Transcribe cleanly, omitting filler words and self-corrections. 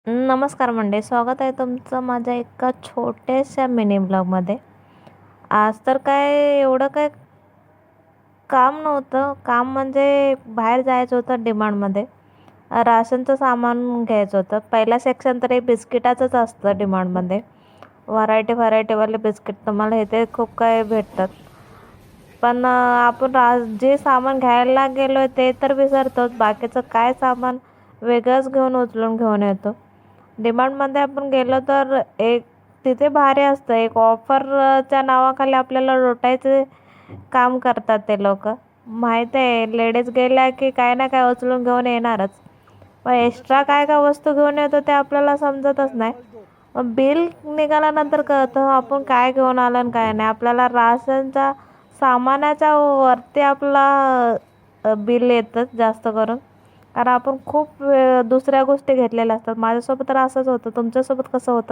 नमस्कार मंडळी, स्वागत आहे तुमचं माझ्या एका छोट्याशा मिनी ब्लॉगमध्ये. आज तर काय एवढं काय काम नव्हतं. काम म्हणजे बाहेर जायचं होतं डिमांडमध्ये. राशनचं सामान घ्यायचं होतं. पहिला सेक्शन तरी बिस्किटाचंच असतं डिमांडमध्ये. व्हरायटीवाले बिस्किट तुम्हाला इथे खूप काय भेटतात. पण आपण जे सामान घ्यायला गेलो आहे ते तर विसरतोच. बाकीचं काय सामान वेगळंच घेऊन येतो. डिमांडमध्ये आपण गेलो तर एक तिथे भारी असतं. एक ऑफरच्या नावाखाली आपल्याला लुटायचे काम करतात ते लोक. माहीत आहे, लेडीज गेल्या की काय ना काय उचलून घेऊन येणारच. पण एक्स्ट्रा काय काय वस्तू घेऊन येतो ते आपल्याला समजतच नाही. मग बिल निघाल्यानंतर कळतं आपण काय घेऊन आलं आणि काय नाही. आपल्याला राशनच्या सामानाच्या वरती आपला बिल येतं जास्त करून. कारण आपण खूप दुसऱ्या गोष्टी घेतलेल्या असतात. माझ्यासोबत तर असंच होतं. तुमच्यासोबत कसं होतं?